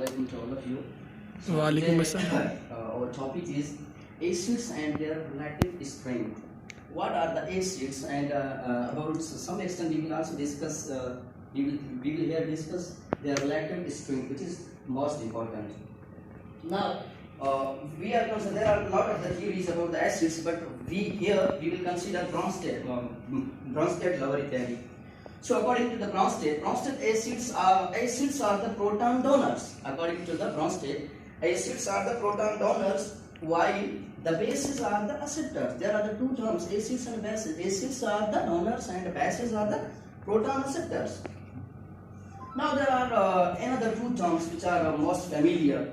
welcome to all of you. So Walaikum today, assalam. our topic is acids and their relative strength. What are the acids, and about some extent we will also discuss. We will here discuss their relative strength, which is most important. Now, we are concerned. There are a lot of the theories about the acids, but we will consider Bronsted-Lowry theory. So, according to the Bronsted acids are the proton donors. According to the Bronsted, acids are the proton donors, while the bases are the acceptors. There are the two terms, acids and bases. Acids are the donors and bases are the proton acceptors. Now there are another two terms which are most familiar.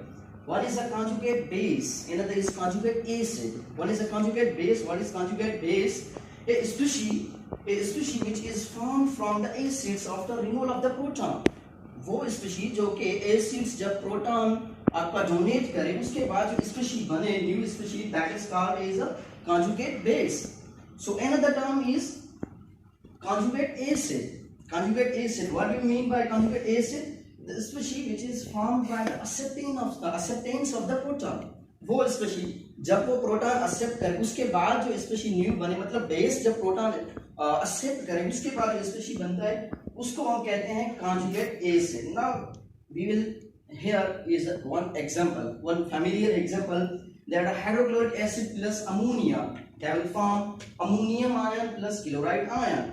One is a conjugate base, another is conjugate acid. One is a conjugate base, what is conjugate base? A species which is formed from the acids after removal of the proton. वो species जो कि acids जब proton आपका donate करे उसके बाद जो species बने new species that is called as a conjugate base. So another term is conjugate acid. Conjugate acid, what do you mean by conjugate acid? The species which is formed by the acceptance of the proton. वो species जब वो proton accept करे उसके बाद जो species new बने, मतलब base जब प्रोटॉन एक्सेप्ट करे उसके बाद जो स्पीशीज बनता है उसको हम कहते हैं conjugate acid. Now we will, here is one example, one familiar example, that a hydrochloric acid plus ammonia that will form ammonium ion plus chloride ion.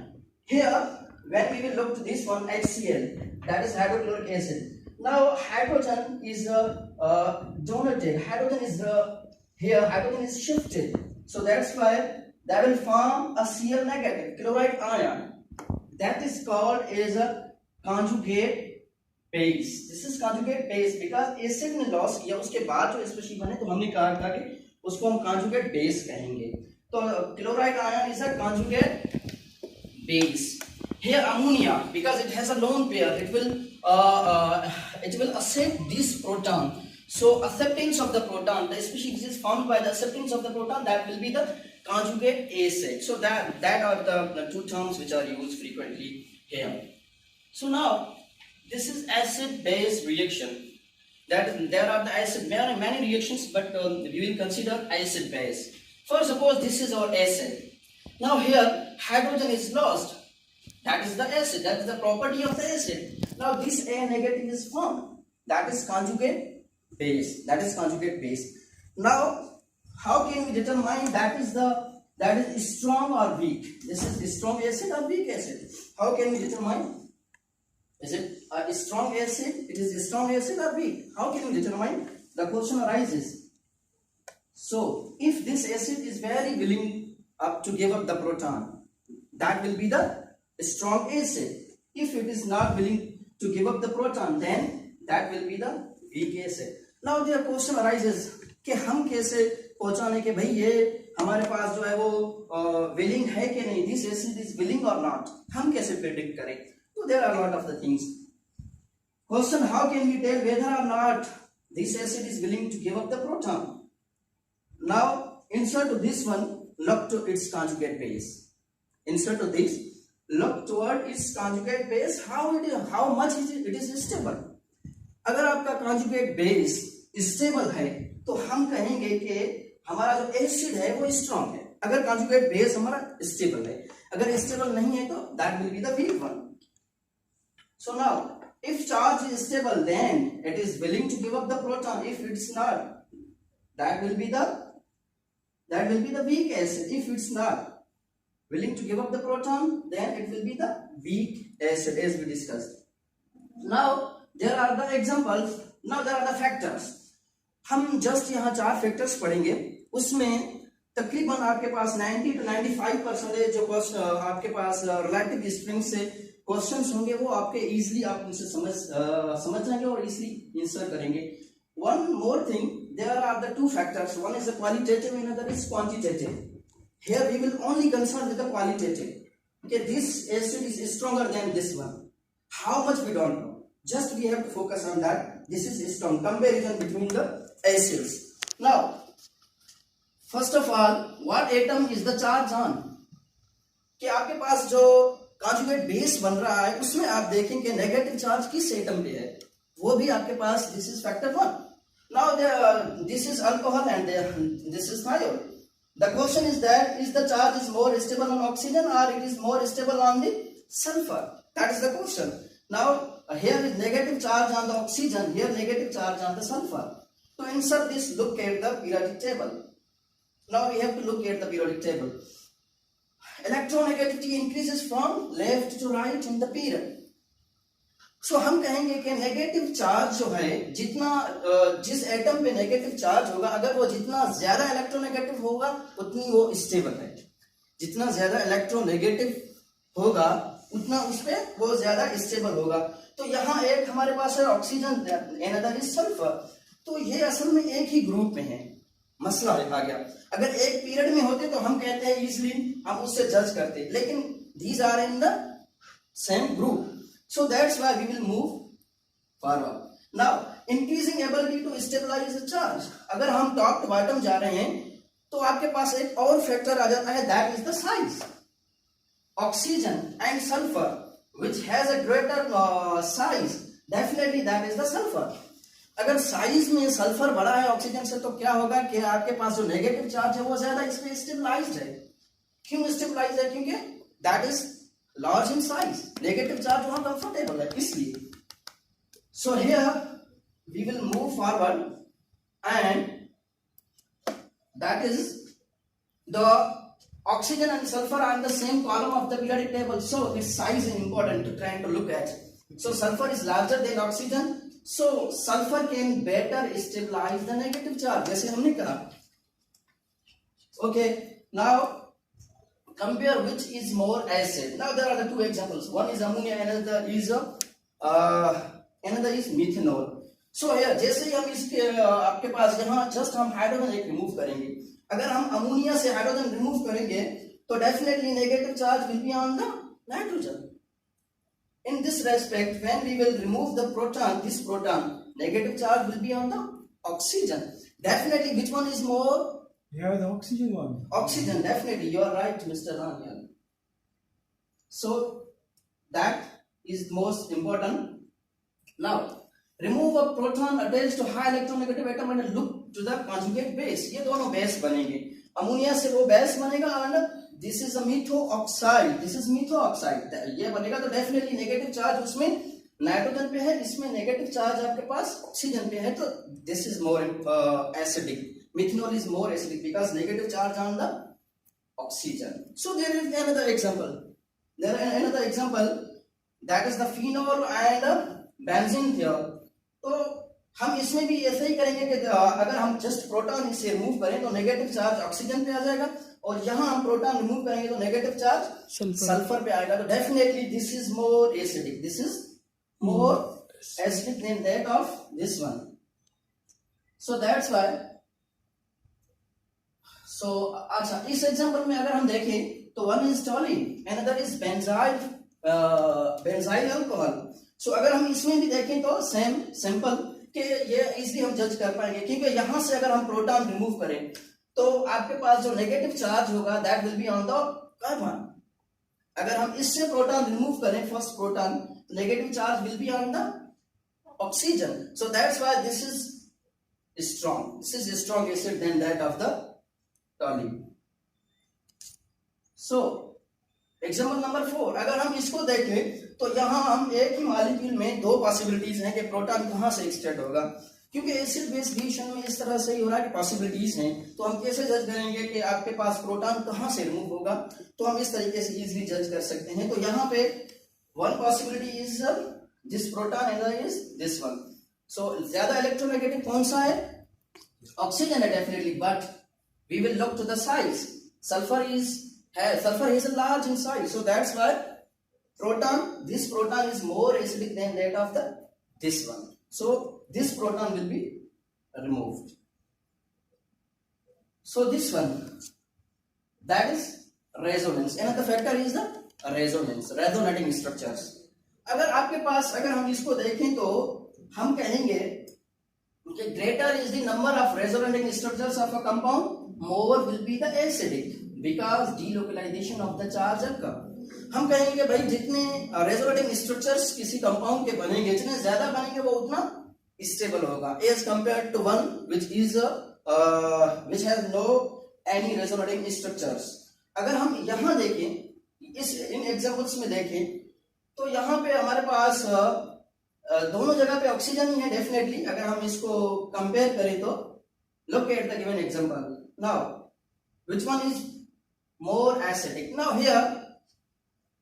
Here when we will look to this one, HCl, that is hydrochloric acid. Now hydrogen is donated, hydrogen is shifted, so that's why that will form a Cl negative chloride ion. That is called as a conjugate base. This is conjugate base because acid ने loss किया उसके बाद जो species बने तो हमने कहा था कि उसको हम conjugate base कहेंगे. तो chloride ion is a conjugate base. Here ammonia, because it has a lone pair, it will accept this proton. So acceptance of the proton, the species is formed by the acceptance of the proton, that will be the conjugate acid. So that are the two terms which are used frequently here. So now this is acid base reaction. That there are the acid many reactions, but we will consider acid base. For suppose this is our acid. Now here hydrogen is lost. That is the acid. That is the property of the acid. Now this A negative is formed. That is conjugate base. That is conjugate base. Now how can we determine that is strong or weak? This is strong acid or weak acid? How can we determine? Is it a strong acid? It is a strong acid or weak? How can we determine? The question arises. So if this acid is very willing to give up the proton, that will be the strong acid. If it is not willing to give up the proton, then that will be the weak acid. Now the question arises कि हम कैसे पहचाने कि भाई ये हमारे पास जो है वो willing है कि नहीं, this acid is willing or not, हम कैसे predict करें? So there are a lot of the things. Question, how can we tell whether or not this acid is willing to give up the proton? Now insert to this one, look to its conjugate base. Insert to this, look toward its conjugate base. How much it is stable. अगर आपका conjugate base stable है तो हम कहेंगे कि हमारा जो acid है वो स्ट्रॉन्ग है. अगर conjugate base हमारा स्टेबल है, अगर स्टेबल नहीं है तो that will be the weak one. So now if charge is stable, then it is willing to give up the proton. If it's not, that will be the weak acid. If it's not willing to give up the proton, then it will be the weak acid, as we discussed. Now there are the examples. Now there are the factors. हम just यहाँ 4 factors पढ़ेंगे. उसमें तकरीबन आपके पास 90 to 95% जो आपके पास relative strength से questions होंगे वो आपके इजीली आप उनसे समझ जाएंगे और इजीली आंसर करेंगे. One more thing, there are the 2 factors. One is the qualitative, another is quantitative. Here we will only concern with the qualitative. Okay, this acid is stronger than this one. How much we don't know. Just we have to focus on that. This is strong. Comparison between the acids. Now, first of all, what atom is the charge on? कि आपके पास जो conjugate base बन रहा है उसमें आप देखें कि नेगेटिव चार्ज किस एटम पे है. वो भी आपके पास this is factor 1. Now this is alcohol and this is thiol. The question is that is the charge is more stable on oxygen or it is more stable on the sulfur? That is the question. Now here is negative charge on the oxygen, here negative charge on the sulfur. To answer this, look at the periodic table. Now we have to look at the periodic table. Electronegativity increases from left to right in the period. So हम कहेंगे कि negative charge जो है जितना जिस atom पे negative charge होगा अगर वो जितना ज्यादा इलेक्ट्रोनेगेटिव होगा उतनी वो स्टेबल है. जितना ज्यादा इलेक्ट्रोनेगेटिव होगा उतना उस पे वो ज्यादा स्टेबल होगा. तो यहाँ एक हमारे पास है ऑक्सीजन, अनदर इज सल्फर. तो ये असल में एक ही ग्रुप में है. मसला आ गया. अगर एक पीरियड में होते तो हम कहते हैं इजीली हम उससे जज करते, लेकिन these are in the same group. So that's why we will move forward. Now, increasing ability to stabilize the charge. अगर हम टॉप टू बॉटम जा रहे हैं तो आपके पास एक और फैक्टर आ जाता है, that is the size. Oxygen and sulfur, which has a greater size, definitely that is the sulfur. अगर साइज में सल्फर बड़ा है ऑक्सीजन से तो क्या होगा कि आपके पास जो नेगेटिव चार्ज है वो ज्यादा इसमें स्टेबलाइज्ड है. क्यों स्टेबलाइज्ड है? क्योंकि that is large in size. Negative charge वहां comfortable है इसलिए. So here we will move forward and that is the oxygen and sulfur are in the same column of the periodic table. So its size is important to try to look at. So sulfur is larger than oxygen. So sulfur can better stabilize the negative charge जैसे हमने कहा. Okay, now compare which is more acid. Now there are the two examples. One is ammonia, another is methanol. So here जैसे ही हम इसके आपके पास यहाँ just हम hydrogen एक रिमूव करेंगे. अगर हम अमोनिया से हाइड्रोजन रिमूव करेंगे तो definitely negative charge will be on the nitrogen. In this respect, when we will remove the proton, this proton, negative charge will be on the oxygen. Definitely, which one is more? Yeah, the oxygen one. Oxygen, definitely. You are right, Mr. Daniel. So, that is most important. Now, remove a proton attached to high electronegative atom and look to the conjugate base. ये दोनों base बनेंगे. Ammonia से वो base बनेगा and this is a metho oxide. This is metho oxide. ये बनेगा तो definitely negative charge उसमें नाइट्रोजन पे है, इसमें negative charge आपके पास ऑक्सीजन पे है, तो this is more acidic. Methanol is more acidic because negative charge on the oxygen. So there is another example. There is another example that is the phenol and benzene here. तो हम इसमें भी ऐसे ही करेंगे कि अगर हम जस्ट प्रोटॉन इसे रिमूव करें तो नेगेटिव चार्ज ऑक्सीजन पे आ जाएगा और यहाँ हम प्रोटॉन रिमूव करेंगे तो नेगेटिव चार्ज सल्फर पे आएगा. तो definitely this is more acidic. This is more acidic than that of this one. So that's why. So अच्छा, इस एग्जांपल में अगर हम देखें तो one is toluene, another is benzyl alcohol. So अगर हम इसमें भी देखें तो सेम सिंपल कि ये इजीली हम जज कर पाएंगे क्योंकि यहां से अगर हम प्रोटॉन रिमूव करें तो आपके पास जो नेगेटिव चार्ज होगा that will be on the carbon. अगर हम इससे प्रोटॉन रिमूव करें first proton, negative charge will be on the oxygen. So that's why this is strong. This is strong acid than that of the toluene. So example number 4, अगर हम इसको देखें तो यहाँ हम एक ही मॉलिक्यूल में दो पॉसिबिलिटीज हैं कि प्रोटॉन कहाँ से एक्सट्रैक्ट होगा. क्योंकि एसिड बेस रिएक्शन में इस तरह से ही हो रहा है कि पॉसिबिलिटीज हैं, तो हम कैसे जज करेंगे कि आपके पास प्रोटॉन कहाँ से रिमूव होगा. तो हम इस तरीके से इजीली जज कर सकते हैं. तो यहाँ पे one possibility is this proton, another is this one. So ज्यादा इलेक्ट्रोनेगेटिव कौन सा है? ऑक्सीजन है definitely, but we will look to the size. sulfur is large in size, so that's why this proton is more acidic than that of this one. So this proton will be removed. So this one, that is resonance. Another factor is the resonance, resonating structures. अगर हम इसको देखें तो हम कहेंगे कि greater is the number of resonating structures of a compound, more will be the acidic because delocalization of the charge occur. हम कहेंगे कि भाई जितने रेजोनेटिंग स्ट्रक्चर्स किसी कंपाउंड के बनेंगे, जितने ज्यादा बनेंगे वो उतना स्टेबल होगा as compare to one which has no any resonating structures. अगर हम यहाँ देखें, इस इन एग्जांपल्स में देखें, तो यहाँ पे हमारे पास दोनों जगह पे ऑक्सीजन ही है डेफिनेटली। अगर हम इसको कंपेयर करें तो look at the given example. Now, which one is more acidic? Now here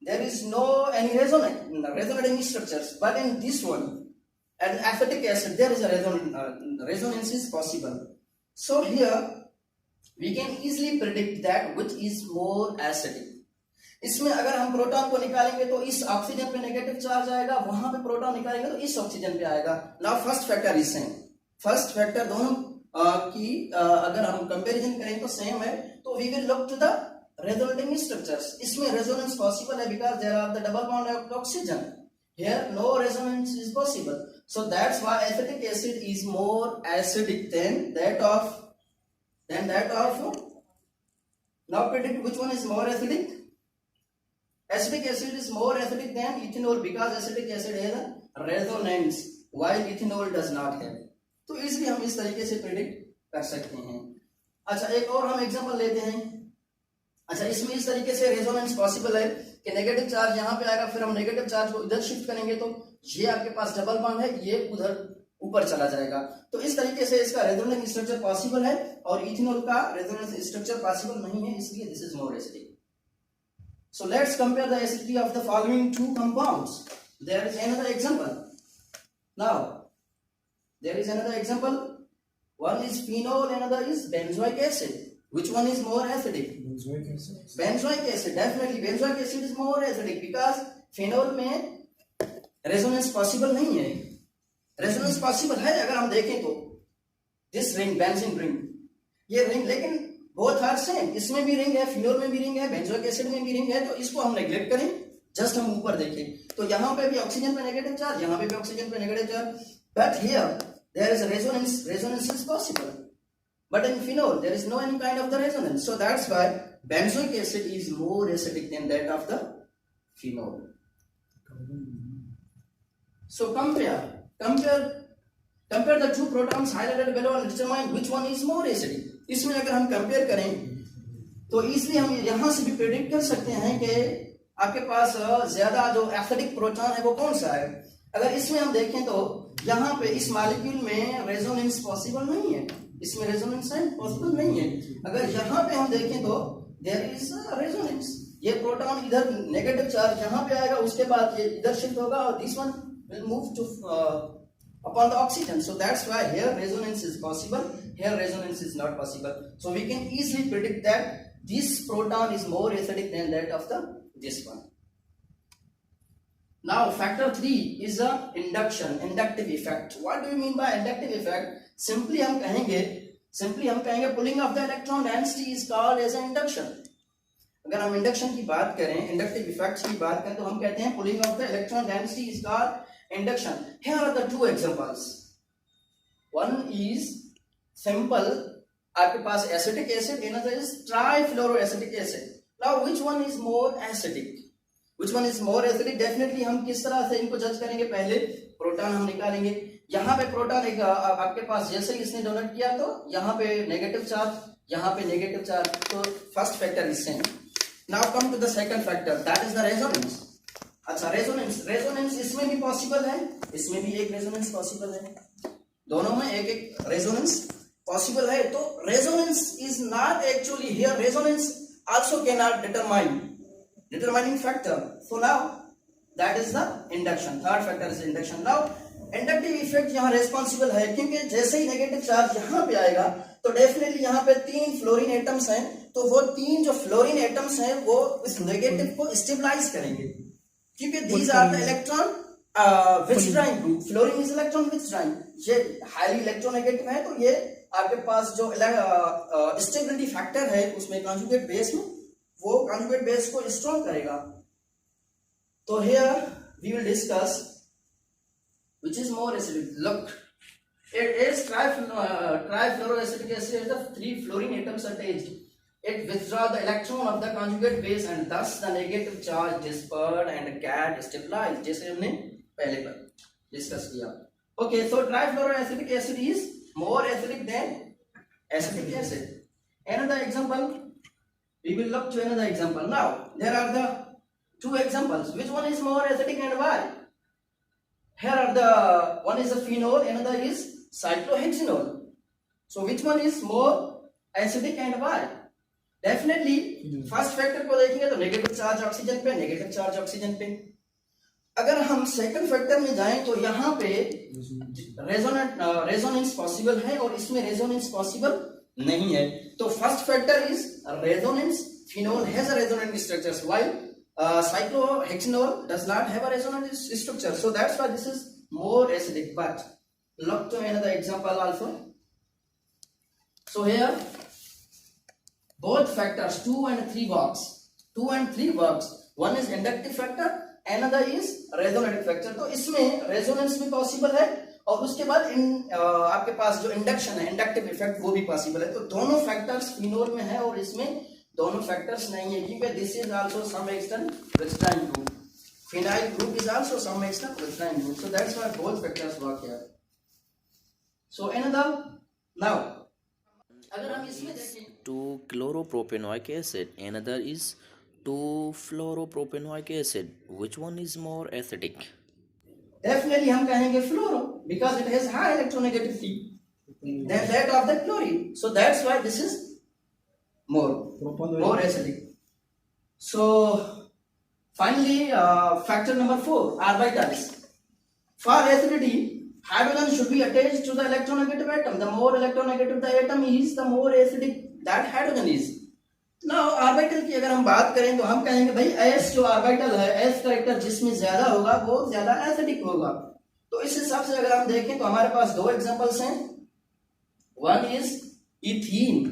there is no any resonating structures, but in this one, an acetic acid, there is a resonance is possible. So here we can easily predict that which is more acidic. इसमें अगर हम proton को निकालेंगे तो इस oxygen पे negative charge आएगा, वहां पे प्रोटॉन निकालेंगे तो इस ऑक्सीजन पे आएगा। Now first factor is same, first factor दोनों की अगर हम कंपैरिजन करें तो सेम है, तो we will look to the resonating structures. इसमें रेजोनेंस पॉसिबल है because there are the double bond of oxygen, here no resonance is possible, so that's why acetic acid is more acidic than that of now predict which one is more acidic. Acetic acid is more acidic than ethanol because acetic acid has a resonance while ethanol does not have. तो इसलिए हम इस तरीके से predict कर सकते हैं। अच्छा, एक और हम एग्जांपल लेते हैं। अच्छा, इसमें इस तरीके से रेजोनेंस पॉसिबल है कि नेगेटिव चार्ज यहाँ पे आएगा, फिर हम नेगेटिव चार्ज को इधर शिफ्ट करेंगे तो ये आपके पास डबल बॉन्ड है, ये उधर ऊपर चला जाएगा। तो इस तरीके से इसका रेजोनेंस स्ट्रक्चर पॉसिबल है और इथेनॉल का रेजोनेंस स्ट्रक्चर पॉसिबल नहीं है, इसलिए this is more acidic. So let's compare the acidity of the following two compounds. There is another example. Now, there is another example. One is phenol, another is benzoic acid. Which one is more acidic? Benzoic acid. Benzoic acid, definitely. Benzoic acid is more acidic because phenol में resonance possible नहीं है. Resonance possible है अगर हम देखें तो this ring, benzene ring, ये ring, लेकिन बोथ आर सेम, इसमें भी रिंग है, फिनोल में भी रिंग है, बेंजोइक एसिड में भी रिंग है, तो इसको हम नेग्लेक्ट करें, जस्ट हम ऊपर देखें तो यहाँ पे भी ऑक्सीजन पे नेगेटिव चार्ज, यहाँ पे भी ऑक्सीजन पे negative charge, but here there is resonance is possible, but in phenol there is no any kind of the resonance, so that's why benzoic acid is more acidic than that of the phenol. So compare the two protons highlighted below and determine which one is more acidic. इसमें अगर हम compare करें तो इसलिए हम यहां से भी प्रेडिक्ट कर सकते हैं कि आपके पास ज्यादा जो एसिडिक प्रोटॉन है वो कौन सा है। अगर इसमें हम देखें तो यहाँ पे इस मॉलिक्यूल में रेजोनेंस पॉसिबल नहीं है, इसमें रेजोनेंस पॉसिबल नहीं है। अगर यहाँ पे हम देखें तो देयर इज रेजोनेंस, ये प्रोटॉन इधर नेगेटिव चार्ज यहाँ पे आएगा, उसके बाद ये इधर शिफ्ट होगा और this one will move to upon the oxygen, so that's why here resonance is possible, here resonance is not possible, so we can easily predict that this proton is more acidic than that of this one. Now factor 3 is a inductive effect. What do you mean by inductive effect? Simply हम कहेंगे pulling of the electron density is called as an induction. अगर हम induction की बात करें, inductive effects की बात करें तो हम कहते हैं pulling of the electron density is called induction. Here are the two examples. One is simple, आपके पास acetic acid, another is trifluoroacetic acid. Now which one is more acidic? Which one is more acidic? Definitely हम किस तरह से इनको जज करेंगे, पहले proton हम निकालेंगे। यहाँ पे प्रोटॉन एक आपके पास जैसे ही इसने डोनेट किया तो यहाँ पे नेगेटिव चार्ज, यहाँ पे नेगेटिव चार्ज, तो first factor is same. Now come to the second factor, that is the resonance. अच्छा, रेजोनेंस इसमें भी पॉसिबल है, इसमें भी एक रेजोनेंस पॉसिबल है, दोनों में एक एक रेजोनेंस पॉसिबल है। तो resonance is not actually here, resonance also can not determining factor, so now that is the induction, third factor is induction. Now inductive effect यहाँ रेस्पॉन्सिबल है क्योंकि जैसे ही नेगेटिव चार्ज यहाँ पे आएगा तो डेफिनेटली यहाँ पे 3 फ्लोरीन एटम्स हैं, तो वो 3 जो फ्लोरीन एटम्स हैं वो इस नेगेटिव को स्टेबलाइज करेंगे क्योंकि these are the electron withdrawing group. Fluorine is electron withdrawing. ये highly electronegative है, तो ये आपके पास जो stability factor है उसमें conjugate base में, वो conjugate base को strong करेगा। तो here we will discuss which is more acidic. Look, it is trifluoroacetic acid has the 3 fluorine atoms attached. it withdraws the electron of the conjugate base and thus the negative charge dispersed and get stabilized, जैसे हमने पहले पर discuss किया. Okay, so trifluoroacetic acid is more acidic than acetic acid. Another example, we will look to another example. Now there are the two examples. Which one is more acidic and why? Here are the one is a phenol, another is cyclohexanol. So which one is more acidic and why? Definitely first factor को देखेंगे तो negative charge oxygen पे, negative charge oxygen पे. अगर हम second factor में जाएं तो यहाँ पे रेजोनेंस पॉसिबल है और इसमें रेजोनेंस पॉसिबल नहीं है. तो first factor is resonance. Phenol has a resonant structures while cyclohexanol does not have a resonant structure, so that's why this is more acidic. But look to another example also. So here both factors 2 and 3 works. One is inductive factor, another is resonative factor. तो इसमें resonance भी possible है और उसके बाद आपके पास जो इंडक्शन है, इंडक्टिव इफेक्ट, वो भी पॉसिबल है. तो दोनों फैक्टर्स फिनोल में है और इसमें दोनों फैक्टर्स नहीं है, क्योंकि this is also some extent crystalline group. Phenyl group is also some extent crystalline group, so that's why both factors work here. So another now अगर हम इसमें देखें 2-chloropropanoic acid, another is 2-fluoropropanoic acid. Which one is more acidic? Definitely हम कहेंगे फ्लोरो because it has high electronegativity than that of the chlorine, so that's why this is more acidic. So finally factor number 4, orbitals. For acidity, hydrogen should be attached to the electronegative atom. The more electronegative the atom is, the more acidic that hydrogen is. Now orbital की अगर हम बात करें तो हम कहेंगे भाई s जो ऑर्बिटल है, s करेक्टर जिसमें ज्यादा होगा वो ज्यादा एसिडिक होगा. तो इस हिसाब से अगर हम देखें तो हमारे पास दो एग्जांपल्स हैं. One is ethene,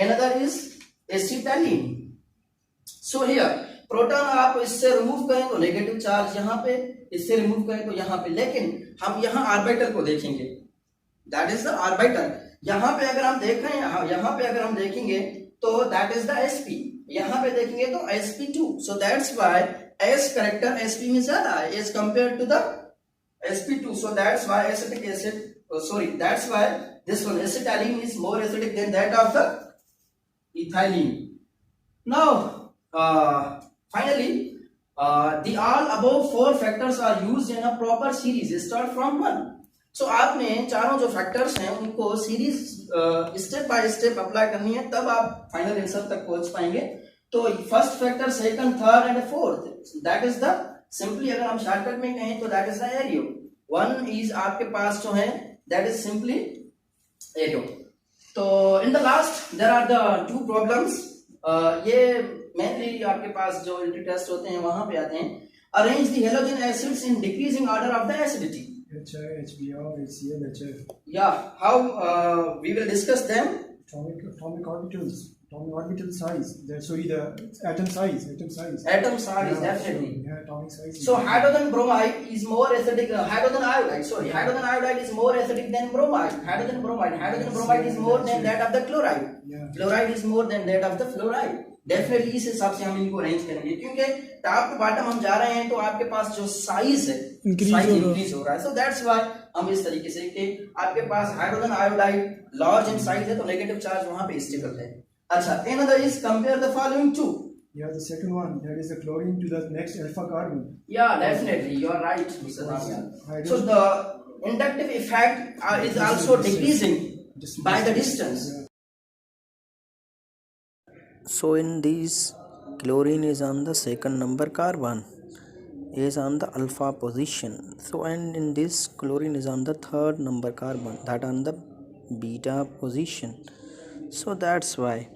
another is acetylene. So here proton आप इससे रिमूव करें तो नेगेटिव चार्ज यहाँ पे, इससे रिमूव करें तो यहाँ पे, लेकिन हम यहाँ ऑर्बिटल को देखेंगे, दैट इज द ऑर्बिटल. यहाँ पे अगर हम देख रहे हैं, यहाँ पे अगर हम देखेंगे तो दैट इज द sp. यहाँ पे देखेंगे तो sp2. So that's why s character sp में ज्यादा है as compare to the sp2. So that's why acetic acid, that's why this one acetylene is more acidic than that of the ethylene. Now finally the all above 4 factors are used in a proper series. Start from 1. So आपने चारों जो factors हैं उनको series step by step apply करनी है, तब आप final answer तक पहुंच पाएंगे. तो first factor, second, third and fourth, that is the simply अगर हम शॉर्टकट में कहें तो that is the ARIO. One is आपके पास जो है दैट इज सिंपली एरियो. तो in the last there are the two problems. ये मेनली आपके पास जो एंट्री टेस्ट होते हैं वहां पे आते हैं. Arrange the halogen acids in decreasing order of the acidity. HI, HBr, HCl, HF. Yeah, how we will discuss them. Atomic orbitals, atomic orbital size. Sorry, the atom size. Atom size, definitely. Yeah, atomic size. So hydrogen bromide is more acidic. Hydrogen iodide. Sorry, hydrogen iodide is more acidic than bromide. Hydrogen bromide is more than that of the chloride. Yeah. Chloride is more than that of the fluoride. Definitely इस हिसाब से हम इनको arrange करेंगे, क्योंकि top to bottom हम जा रहे हैं तो आपके पास जो साइज है साइज इंक्रीज हो रहा है. सो दैट्स व्हाई हम इस तरीके से कि आपके पास hydrogen iodide large in size है तो नेगेटिव चार्ज वहां पे स्टेबल है. अच्छा, another is compare the following two. Yeah, the second one, that is the chlorine to the next alpha carbon. Yeah, definitely, you are right, Mr. Damian. So the inductive effect is also decreasing by the distance. So in this, chlorine is on the second number, carbon is on the alpha position. So and in this, chlorine is on the third number carbon, that on the beta position. So that's why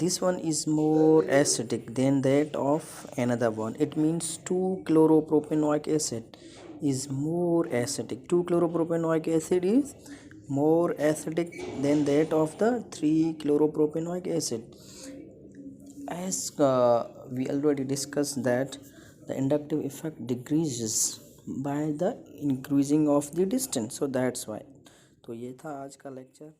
this one is more acidic than that of another one. It means 2-chloropropanoic acid is more acidic. 2-chloropropanoic acid is more acidic than that of the 3-chloropropanoic acid. As we already discussed that the inductive effect decreases by the increasing of the distance. So that's why. तो ये था आज का lecture.